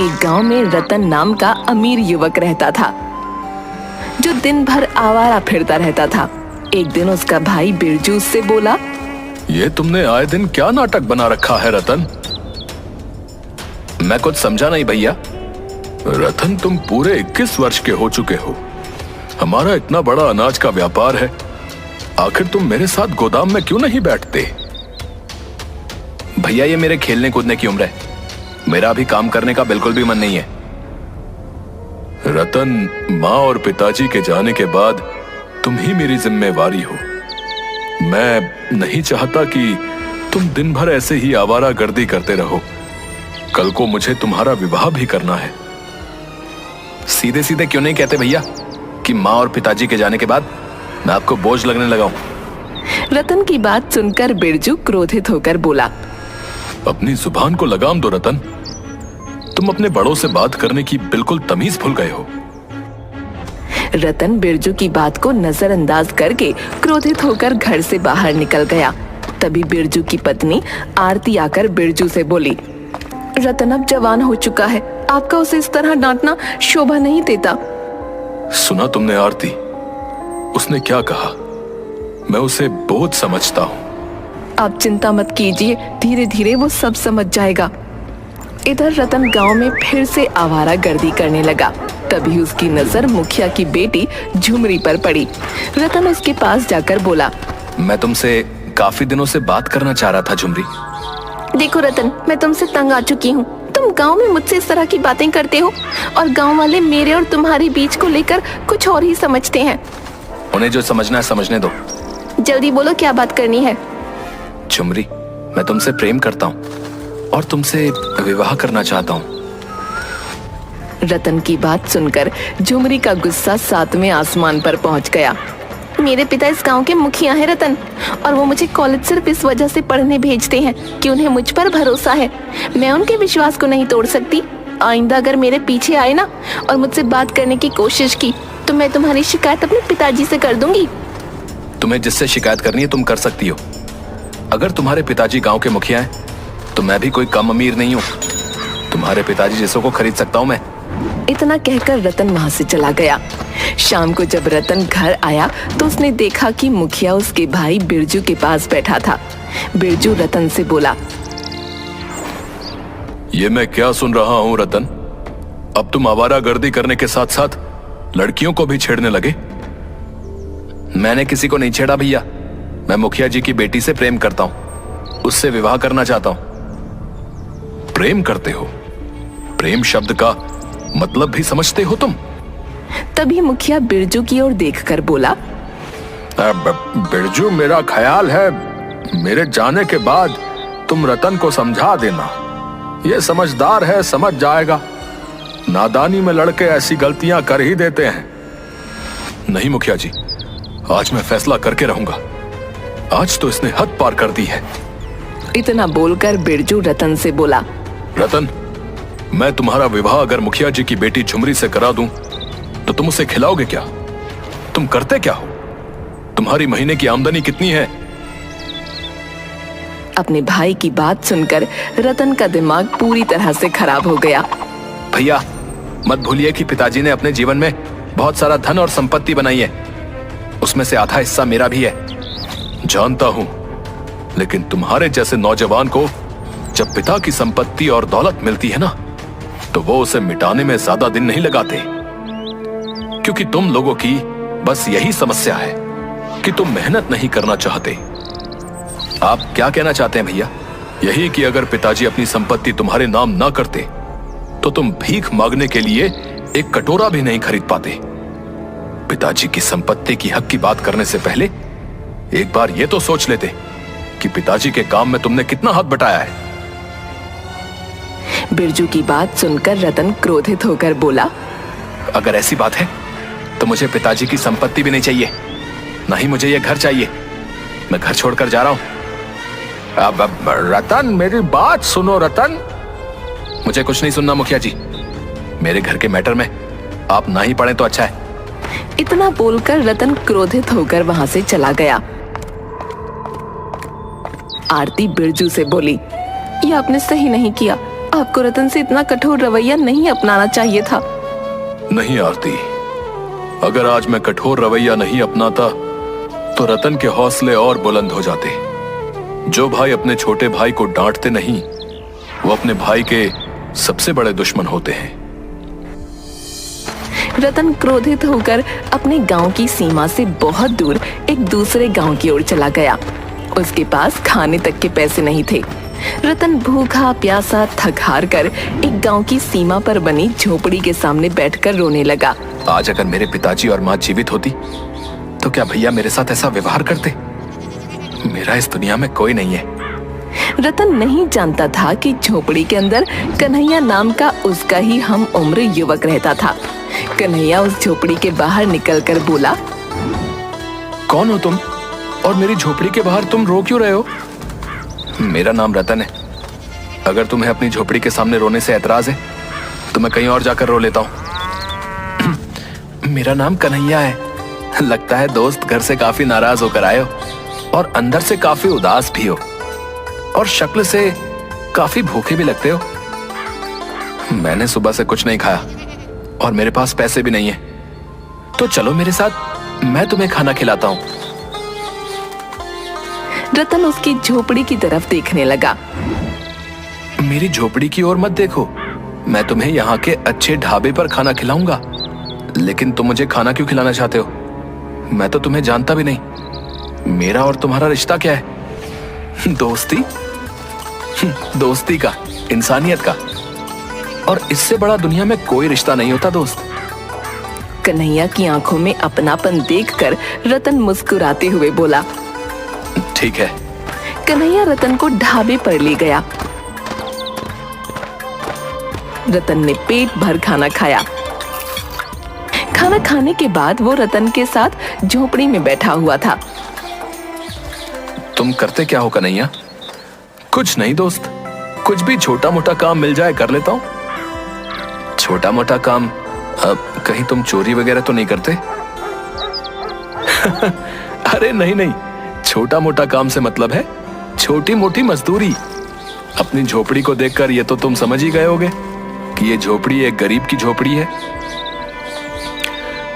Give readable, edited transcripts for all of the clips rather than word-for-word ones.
एक गांव में रतन नाम का अमीर युवक रहता था, जो दिन भर आवारा फिरता रहता था। एक दिन उसका भाई बिरजू उससे बोला, ये तुमने आए दिन क्या नाटक बना रखा है रतन? मैं कुछ समझा नहीं भैया। रतन, तुम पूरे 21 वर्ष के हो चुके हो। हमारा इतना बड़ा अनाज का व्यापार है, आखिर तुम मेरे साथ गोदाम में क्यों नहीं बैठते? भैया, ये मेरे खेलने कूदने की उम्र है, मेरा अभी काम करने का बिल्कुल भी मन नहीं है। रतन, माँ और पिताजी के जाने के बाद तुम ही मेरी जिम्मेवारी हो। मैं नहीं चाहता कि तुम दिन भर ऐसे ही आवारागर्दी करते रहो। कल को मुझे तुम्हारा विवाह भी करना है। सीधे सीधे क्यों नहीं कहते भैया कि माँ और पिताजी के जाने के बाद मैं आपको बोझ लगने लगा हूं? रतन की बात सुनकर बिरजू क्रोधित होकर बोला, अपनी जुबान को लगाम दो रतन। तुम अपने बड़ों से बात करने की बिल्कुल तमीज भूल गए हो। रतन बिरजू की बात को नजरअंदाज करके क्रोधित होकर घर से बाहर निकल गया। तभी बिरजू की पत्नी आरती आकर बिरजू से बोली, रतन अब जवान हो चुका है, आपका उसे इस तरह डांटना शोभा नहीं देता। सुना तुमने आरती, उसने क्या कहा? मैं उसे बोझ समझता हूँ। आप चिंता मत कीजिए, धीरे धीरे वो सब समझ जाएगा। इधर रतन गांव में फिर से आवारागर्दी करने लगा। तभी उसकी नजर मुखिया की बेटी झुमरी पर पड़ी। रतन उसके पास जाकर बोला, मैं तुमसे काफी दिनों से बात करना चाह रहा था झुमरी। देखो रतन, मैं तुमसे तंग आ चुकी हूँ। तुम गांव में मुझसे इस तरह की बातें करते हो और गांव वाले मेरे और तुम्हारे बीच को लेकर कुछ और ही समझते हैं। उन्हें जो समझना है समझने दो। जल्दी बोलो, क्या बात करनी है? झुमरी, मैं तुमसे प्रेम करता हूँ और तुमसे विवाह करना चाहता हूँ। रतन की बात सुनकर झुमरी का गुस्सा 7वें आसमान पर पहुंच गया। मेरे पिता इस गांव के मुखिया हैं रतन, और वो मुझे कॉलेज सिर्फ इस वजह से पढ़ने भेजते हैं कि उन्हें मुझ पर भरोसा है। मैं उनके विश्वास को नहीं तोड़ सकती। आइंदा अगर मेरे पीछे आए ना और मुझसे बात करने की कोशिश की तो मैं तुम्हारी शिकायत अपने पिताजी से कर दूंगी। तुम्हें जिससे शिकायत करनी है तुम कर सकती हो। अगर तुम्हारे पिताजी गांव के मुखिया हैं तो मैं भी कोई कम अमीर नहीं हूँ। तुम्हारे पिताजी जैसों को खरीद सकता हूँ मैं। इतना कहकर रतन वहां से चला गया। शाम को जब रतन घर आया तो उसने देखा कि मुखिया उसके भाई बिरजू के पास बैठा था। बिरजू रतन से बोला, ये मैं क्या सुन रहा हूँ रतन? अब तुम आवारागर्दी करने के साथ साथ लड़कियों को भी छेड़ने लगे? मैंने किसी को नहीं छेड़ा भैया। मैं मुखिया जी की बेटी से प्रेम करता हूँ, उससे विवाह करना चाहता हूँ। प्रेम करते हो? प्रेम शब्द का मतलब भी समझते हो तुम? तभी मुखिया बिरजू की ओर देखकर बोला, बिरजू, मेरा ख्याल है मेरे जाने के बाद तुम रतन को समझा देना। ये समझदार है, समझ जाएगा। नादानी में लड़के ऐसी गलतियां कर ही देते हैं। नहीं मुखिया जी, आज मैं फैसला करके रहूंगा। आज तो इसने हद पार कर दी है। इतना बोलकर बिरजू रतन से बोला, रतन, मैं तुम्हारा विवाह अगर मुखिया जी की बेटी झुमरी से करा दूं तो तुम उसे खिलाओगे क्या? तुम करते क्या हो? तुम्हारी महीने की आमदनी कितनी है? अपने भाई की बात सुनकर रतन का दिमाग पूरी तरह से खराब हो गया। भैया, मत भूलिए कि पिताजी ने अपने जीवन में बहुत सारा धन और संपत्ति बनाई है। उसमें से आधा हिस्सा मेरा भी है। जानता हूं, लेकिन तुम्हारे जैसे नौजवान को जब पिता की संपत्ति और दौलत मिलती है ना, तो वो उसे मिटाने में ज्यादा दिन नहीं लगाते। क्योंकि तुम लोगों की बस यही समस्या है कि तुम मेहनत नहीं करना चाहते। आप क्या कहना चाहते हैं भैया? यही कि अगर पिताजी अपनी संपत्ति तुम्हारे नाम ना करते तो तुम भीख मांगने के लिए एक कटोरा भी नहीं खरीद पाते। पिताजी की संपत्ति की हक की बात करने से पहले एक बार ये तो सोच लेते कि पिताजी के काम में तुमने कितना हाथ बटाया है। बिरजू की बात सुनकर रतन क्रोधित होकर बोला, अगर ऐसी बात है तो मुझे पिताजी की संपत्ति भी नहीं चाहिए, ना ही मुझे ये घर चाहिए। मैं घर छोड़कर जा रहा हूं। अब रतन, मेरी बात सुनो रतन। मुझे कुछ नहीं सुनना मुखिया जी। मेरे घर के मैटर में आप ना ही पड़े तो अच्छा है। इतना बोलकर रतन क्रोधित होकर वहां से चला गया। आरती बिरजू से बोली, ये आपने सही नहीं किया। आपको रतन से इतना कठोर रवैया नहीं अपनाना चाहिए था। नहीं आरती, अगर आज मैं कठोर रवैया नहीं अपनाता तो रतन के हौसले और बुलंद हो जाते। जो भाई अपने छोटे भाई को डांटते नहीं, वो अपने भाई के सबसे बड़े दुश्मन होते हैं। रतन क्रोधित होकर अपने गांव की सीमा से बहुत दूर एक दूसरे गांव की ओर चला गया। उसके पास खाने तक के पैसे नहीं थे। रतन भूखा प्यासा थक हार कर एक गांव की सीमा पर बनी झोपड़ी के सामने बैठकर रोने लगा। आज अगर मेरे पिताजी और माँ जीवित होती तो क्या भैया मेरे साथ ऐसा व्यवहार करते? मेरा इस दुनिया में कोई नहीं है। रतन नहीं जानता था कि झोपड़ी के अंदर कन्हैया नाम का उसका ही हम उम्र युवक रहता था। कन्हैया उस झोपड़ी के बाहर निकलकर बोला, कौन हो तुम और मेरी झोपड़ी के बाहर तुम रो क्यों रहे हो? मेरा नाम रतन है। अगर तुम्हें अपनी झोपड़ी के सामने रोने से ऐतराज है तो मैं कहीं और जाकर रो लेता हूँ। मेरा नाम कन्हैया है। लगता है दोस्त घर से काफी नाराज होकर आए हो और अंदर से काफी उदास भी हो और शक्ल से काफी भूखे भी लगते हो। मैंने सुबह से कुछ नहीं खाया और मेरे पास पैसे भी नहीं है, तो चलो मेरे साथ, मैं तुम्हें खाना खिलाता हूँ। रतन उसकी झोपड़ी की तरफ देखने लगा। मेरी झोपड़ी की ओर मत देखो, मैं तुम्हें यहाँ के अच्छे ढाबे पर खाना खिलाऊंगा। लेकिन तुम मुझे खाना क्यों खिलाना चाहते हो? मैं तो तुम्हें जानता भी नहीं। मेरा और तुम्हारा रिश्ता क्या है? दोस्ती? दोस्ती का, इंसानियत का, और इससे बड़ा दुनिया में कोई रिश्ता नहीं होता दोस्त। कन्हैया की आंखों में अपनापन देखकर रतन मुस्कुराते हुए बोला, ठीक है। कन्हैया रतन को ढाबे पर ले गया। रतन ने पेट भर खाना खाया। खाना खाने के बाद वो रतन के साथ झोपड़ी में बैठा हुआ था। तुम करते क्या हो कन्हैया? कुछ नहीं दोस्त, कुछ भी छोटा मोटा काम मिल जाए कर लेता हूँ। छोटा मोटा काम? अब कहीं तुम चोरी वगैरह तो नहीं करते? अरे नहीं नहीं, छोटा मोटा काम से मतलब है छोटी मोटी मजदूरी। अपनी झोपड़ी को देखकर ये तो तुम समझ ही गए होगे कि ये झोपड़ी एक गरीब की झोपड़ी है।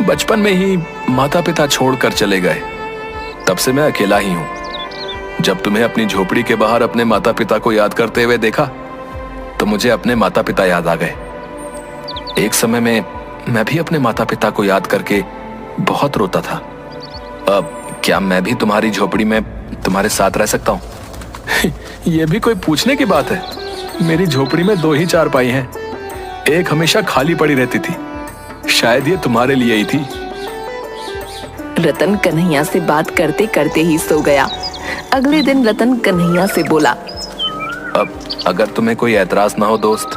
बचपन में ही माता पिता छोड़कर चले गए, तब से मैं अकेला ही हूं। जब तुम्हें अपनी झोपड़ी के बाहर अपने माता पिता को याद करते हुए देखा तो मुझे अपने माता पिता याद आ गए। एक समय में मैं भी अपने माता पिता को याद करके बहुत रोता था। अब क्या मैं भी तुम्हारी झोपड़ी में तुम्हारे साथ रह सकता हूँ? यह भी कोई पूछने की बात है? मेरी झोपड़ी में 2 ही चारपाई हैं। एक हमेशा खाली पड़ी रहती थी, शायद ये तुम्हारे लिए ही थी। रतन कन्हैया से बात करते करते ही सो गया। अगले दिन रतन कन्हैया से बोला, अब अगर तुम्हें कोई ऐतराज ना हो दोस्त,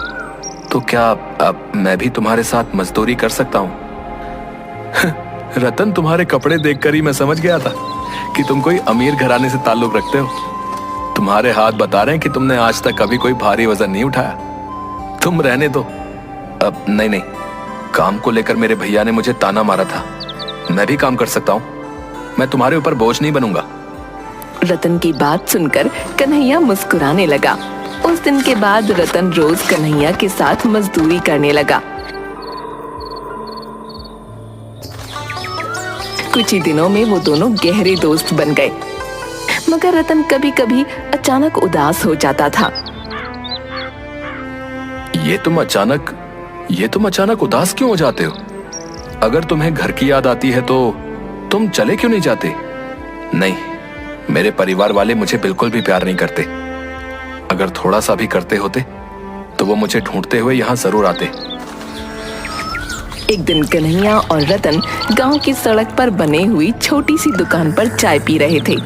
तो क्या अब मैं भी तुम्हारे साथ मजदूरी कर सकता हूँ? रतन, तुम्हारे कपड़े देखकर ही मैं समझ गया था कि तुम कोई अमीर घराने से ताल्लुक रखते हो। तुम्हारे हाथ बता रहे हैं कि तुमने आज तक कभी कोई भारी वजन नहीं उठाया। तुम रहने दो। अब नहीं, काम को लेकर मेरे भैया ने मुझे ताना मारा था। मैं भी काम कर सकता हूँ, मैं तुम्हारे ऊपर बोझ नहीं बनूंगा। रतन की बात सुनकर कन्हैया मुस्कुराने लगा। उस दिन के बाद रतन रोज कन्हैया के साथ मजदूरी करने लगा। कुछ ही दिनों में वो दोनों गहरे दोस्त बन गए। मगर रतन कभी कभी अचानक उदास हो जाता था। ये तुम अचानक उदास क्यों हो जाते हो? अगर तुम्हें घर की याद आती है तो तुम चले क्यों नहीं जाते? नहीं, मेरे परिवार वाले मुझे बिल्कुल भी प्यार नहीं करते। अगर थोड़ा सा भी करते होते तो वो मुझे ढूंढते हुए यहाँ जरूर आते। एक दिन कन्हैया और रतन गांव की सड़क पर बने हुई छोटी सी दुकान पर चाय पी रहे थे।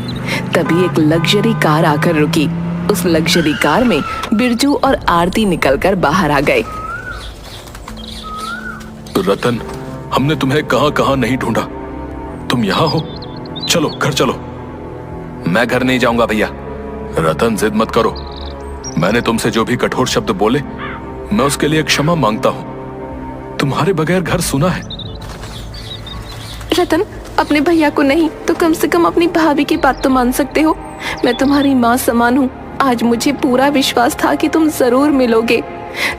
तभी एक लग्जरी कार आकर रुकी। उस लग्जरी कार में बिरजू और आरती निकलकर बाहर आ गए। रतन, हमने तुम्हें कहां कहां नहीं ढूंढा, तुम यहाँ हो। चलो घर चलो। मैं घर नहीं जाऊंगा भैया। रतन, जिद मत करो। मैंने तुमसे जो भी कठोर शब्द बोले मैं उसके लिए क्षमा मांगता हूं। तुम्हारे बगैर घर सुना है। रतन, अपने भैया को नहीं तो कम से कम अपनी भाभी की बात तो मान सकते हो। मैं तुम्हारी माँ समान हूँ, आज मुझे पूरा विश्वास था कि तुम जरूर मिलोगे।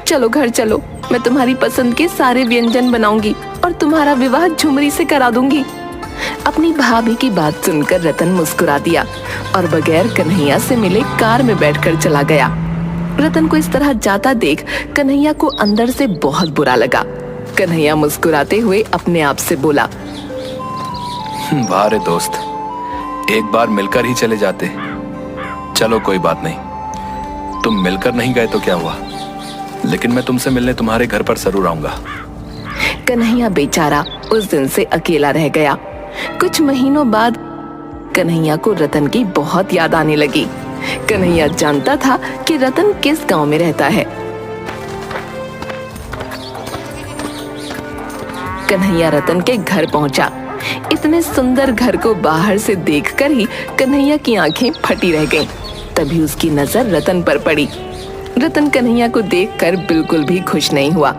चलो घर चलो, मैं तुम्हारी पसंद के सारे व्यंजन बनाऊंगी और तुम्हारा विवाह झुमरी से करा दूंगी। अपनी भाभी की बात सुनकर रतन मुस्कुरा दिया और बगैर कन्हैया से मिले कार में बैठकर चला गया। रतन को इस तरह जाता देख कन्हैया को अंदर से बहुत बुरा लगा। कन्हैया मुस्कुराते हुए अपने आप से बोला, वाह रे दोस्त, एक बार मिलकर ही चले जाते। चलो कोई बात नहीं, तुम मिलकर नहीं गए तो क्या हुआ, लेकिन मैं तुमसे मिलने तुम्हारे घर पर जरूर आऊंगा। कन्हैया बेचारा उस दिन से अकेला रह गया। कुछ महीनों बाद कन्हैया को रतन की बहुत याद आने लगी। कन्हैया जानता था कि रतन किस गांव में रहता है। कन्हैया रतन के घर पहुंचा। इतने सुंदर घर को बाहर से देखकर ही कन्हैया की आंखें फटी रह गईं। तभी उसकी नजर रतन पर पड़ी। रतन कन्हैया को देखकर बिल्कुल भी खुश नहीं हुआ।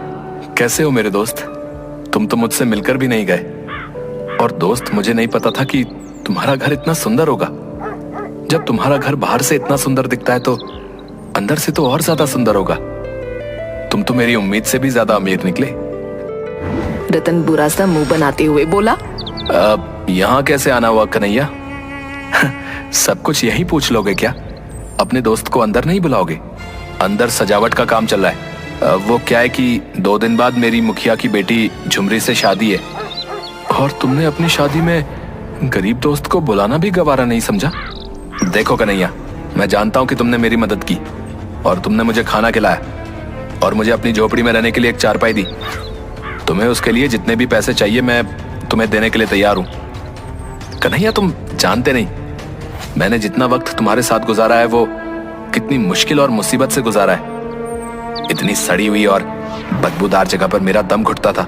कैसे हो मेरे दोस्त? तुम तो मुझसे मिलकर भी नहीं गए। और दोस्त, मुझे नहीं पता था कि तुम्हारा घर इतना सुंदर होगा। जब तुम्हारा घर बाहर से इतना सुंदर दिखता है तो अंदर से तो और ज्यादा सुंदर होगा। तुम तो मेरी उम्मीद से भी ज्यादा अमीर निकले। रतन बुरा सा मुंह बनाते हुए बोला, यहाँ कैसे आना हुआ कन्हैया? सब कुछ यही पूछ लोगे क्या? अपने दोस्त को अंदर नहीं बुलाओगे? अंदर सजावट का काम चल रहा है। वो क्या है कि 2 दिन बाद मेरी मुखिया की बेटी झुमरी से शादी है, और तुमने अपनी शादी में गरीब दोस्त को बुलाना भी गवारा नहीं समझा। देखो कन्हैया, मैं जानता हूँ कि तुमने मेरी मदद की और तुमने मुझे खाना खिलाया और मुझे अपनी झोपड़ी में रहने के लिए एक चारपाई दी। तुम्हें उसके लिए जितने भी पैसे चाहिए मैं तुम्हें देने के लिए तैयार हूँ। कन्हैया, तुम जानते नहीं मैंने जितना वक्त तुम्हारे साथ गुजारा है वो कितनी मुश्किल और मुसीबत से गुजारा है। इतनी सड़ी हुई और बदबूदार जगह पर मेरा दम घुटता था,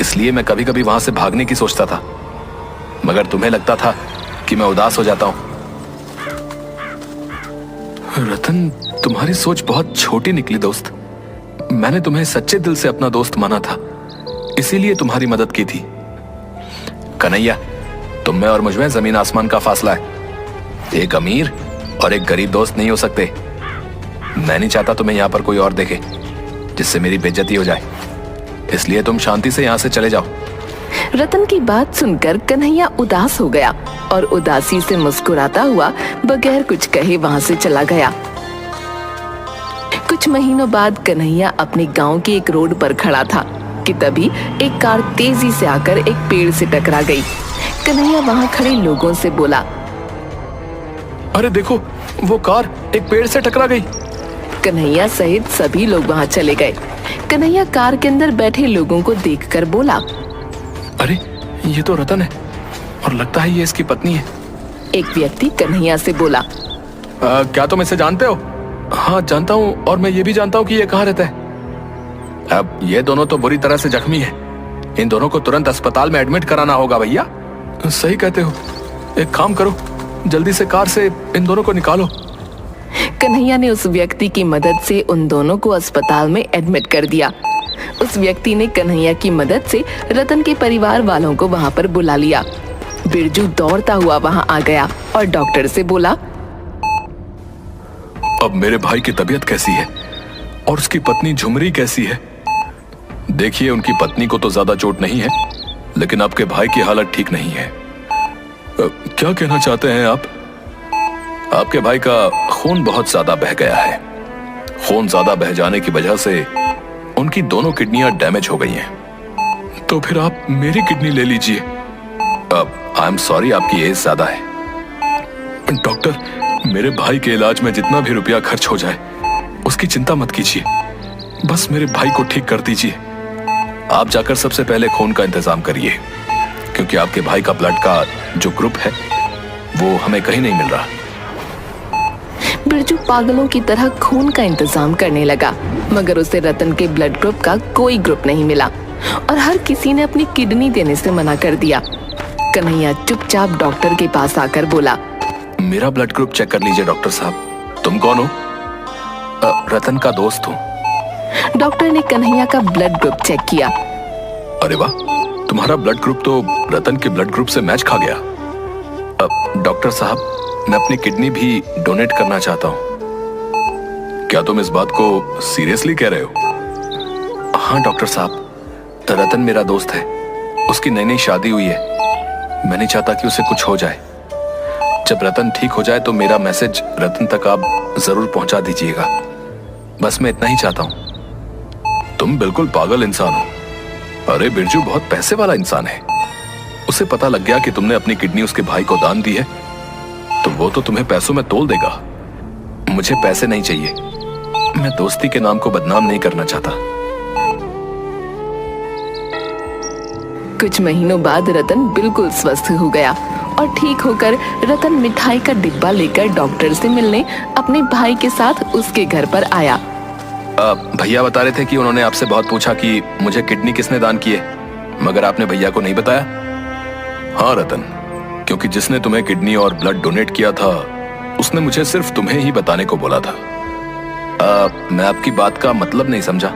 इसलिए मैं कभी कभी वहां से भागने की सोचता था, मगर तुम्हें लगता था कि मैं उदास हो जाता हूं। रतन, तुम्हारी सोच बहुत छोटी निकली दोस्त। मैंने तुम्हें सच्चे दिल से अपना दोस्त माना था, इसीलिए तुम्हारी मदद की थी। कन्हैया, तुम में और मुझ में जमीन आसमान का फासला है। एक अमीर और एक गरीब दोस्त नहीं हो सकते। मैं नहीं चाहता तुम्हें यहाँ पर कोई और देखे जिससे मेरी बेइज्जती हो जाए, इसलिए तुम शांति से यहाँ से चले जाओ। रतन की बात सुनकर कन्हैया उदास हो गया और उदासी से मुस्कुराता हुआ बगैर कुछ कहे वहां से चला गया। कुछ महीनों बाद कन्हैया अपने गांव की एक रोड पर खड़ा था कि तभी एक कार तेजी से आकर एक पेड़ से टकरा गई। कन्हैया वहां खड़े लोगों से बोला, अरे देखो, वो कार एक पेड़ से टकरा गई। कन्हैया सहित सभी लोग वहां चले गए। कन्हैया कार के अंदर बैठे लोगों को देखकर बोला, अरे ये तो रतन है और लगता है ये इसकी पत्नी है। एक व्यक्ति कन्हैया से बोला, क्या तुम इसे जानते हो? हाँ जानता हूँ, और मैं ये भी जानता हूँ कि ये कहाँ रहता है। अब ये दोनों तो बुरी तरह से जख्मी हैं। इन दोनों को तुरंत अस्पताल में एडमिट कराना होगा भैया। सही कहते हो, एक काम करो, जल्दी से कार से इन दोनों को निकालो। कन्हैया ने उस व्यक्ति की मदद से उन दोनों को अस्पताल में एडमिट कर दिया। उस व्यक्ति ने कन्हैया की मदद से रतन के परिवार वालों को वहां पर बुला लिया। बिरजू दौड़ता हुआ वहां आ गया और डॉक्टर से बोला, अब मेरे भाई की तबीयत कैसी है और उसकी पत्नी झुमरी कैसी है? देखिए, उनकी पत्नी को तो ज्यादा चोट नहीं है, लेकिन आपके भाई की हालत ठीक नहीं है। क्या कहना चाहते हैं आप? आपके भाई का खून बहुत ज्यादा बह गया है। खून ज्यादा बह जाने की वजह से उनकी दोनों किडनियां डैमेज हो गई हैं। तो फिर आप मेरी किडनी ले लीजिए। आई एम सॉरी, आपकी एज ज्यादा है। डॉक्टर, मेरे भाई के इलाज में जितना भी रुपया खर्च हो जाए उसकी चिंता मत कीजिए, बस मेरे भाई को ठीक कर दीजिए। आप जाकर सबसे पहले खून का इंतजाम करिए, क्योंकि आपके भाई का ब्लड का जो ग्रुप है वो हमें कहीं नहीं मिल रहा। बिरजू पागलों की तरह खून का इंतजाम करने लगा, मगर उसे रतन के ब्लड ग्रुप का कोई ग्रुप नहीं मिला और हर किसी ने अपनी किडनी देने से मना कर दिया। कन्हैया चुपचाप डॉक्टर के पास आकर बोला, मेरा ब्लड ग्रुप चेक कर लीजिए डॉक्टर साहब। तुम कौन हो? रतन का दोस्त हूँ। डॉक्टर ने कन्हैया का ब्लड ग्रुप चेक किया। अरे वाह, तुम्हारा ब्लड ग्रुप तो रतन के ब्लड ग्रुप से मैच खा गया। डॉक्टर साहब, मैं अपनी किडनी भी डोनेट करना चाहता हूँ। क्या तुम इस बात को सीरियसली कह रहे हो? हाँ डॉक्टर साहब, रतन मेरा दोस्त है। उसकी नई नई शादी हुई है। मैं नहीं चाहता कि उसे कुछ हो जाए। जब रतन ठीक हो जाए तो मेरा मैसेज रतन तक आप जरूर पहुंचा दीजिएगा। बस मैं इतना ही चाहता हूं। तुम बिल्कुल पागल इंसान हो। अरे बिरजू बहुत पैसे वाला इंसान है। उसे पता लग गया कि तुमने अपनी किडनी उसके भाई को दान दी है तो वो तो तुम्हें पैसों में तोल देगा। मुझे पैसे नहीं चाहिए। मैं दोस्ती के नाम को बदनाम नहीं करना चाहता। कुछ महीनों बाद रतन बिल्कुल स्वस्थ हो गया और ठीक होकर रतन मिठाई का डिब्बा लेकर डॉक्टर से मिलने अपने भाई के साथ उसके घर पर आया। भैया बता रहे थे कि उन्होंने आपसे बहुत पूछा कि मुझे किडनी किसने दान की है, मगर आपने भैया को नहीं बताया। हाँ रतन, क्योंकि जिसने तुम्हें किडनी और ब्लड डोनेट किया था उसने मुझे सिर्फ तुम्हें ही बताने को बोला था। मैं आपकी बात का मतलब नहीं समझा।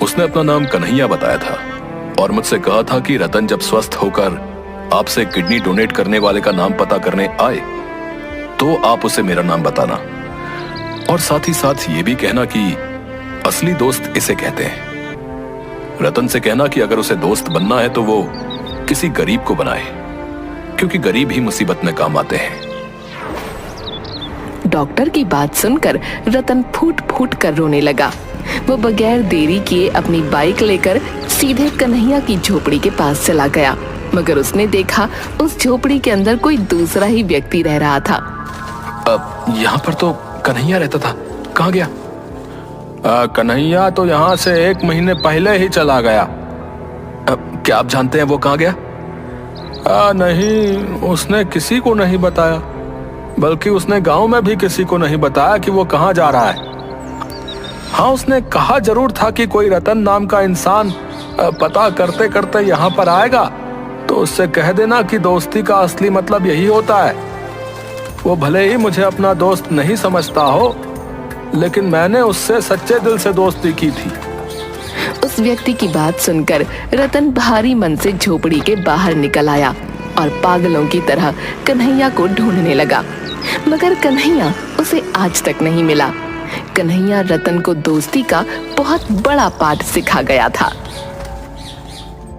उसने अपना नाम कन्हैया बताया था और मुझसे कहा था कि रतन जब स्वस्थ होकर आपसे किडनी डोनेट करने वाले का नाम पता करने आए तो आप उसे मेरा नाम बताना और साथ ही साथ ये भी कहना कि असली दोस्त इसे कहते हैं। रतन से कहना कि अगर उसे दोस्त बनना है तो वो किसी गरीब को बनाए, क्योंकि गरीब ही मुसीबत में काम आते हैं। डॉक्टर की बात सुनकर रतन फूट फूट कर रोने लगा। वो बगैर देरी किए अपनी बाइक लेकर सीधे कन्हैया की झोपड़ी के पास चला गया, मगर उसने देखा उस झोपड़ी के अंदर कोई दूसरा ही व्यक्ति रह रहा था। अब यहाँ पर तो कन्हैया रहता था, कहाँ गया? कन्हैया तो यहाँ से 1 महीने पहले ही चला गया। क्या आप जानते हैं वो कहाँ गया? नहीं, उसने किसी को नहीं बताया, बल्कि उसने गांव में भी किसी को नहीं बताया कि वो कहाँ जा रहा है। हाँ, उसने कहा जरूर था कि कोई रतन नाम का इंसान पता करते करते यहाँ पर आएगा तो उससे कह देना कि दोस्ती का असली मतलब यही होता है। वो भले ही मुझे अपना दोस्त नहीं समझता हो, लेकिन मैंने उससे सच्चे दिल से दोस्ती की थी। उस व्यक्ति की बात सुनकर रतन भारी मन से झोपड़ी के बाहर निकल आया और पागलों की तरह कन्हैया को ढूंढने लगा, मगर कन्हैया उसे आज तक नहीं मिला। कन्हैया रतन को दोस्ती का बहुत बड़ा पाठ सिखा गया था।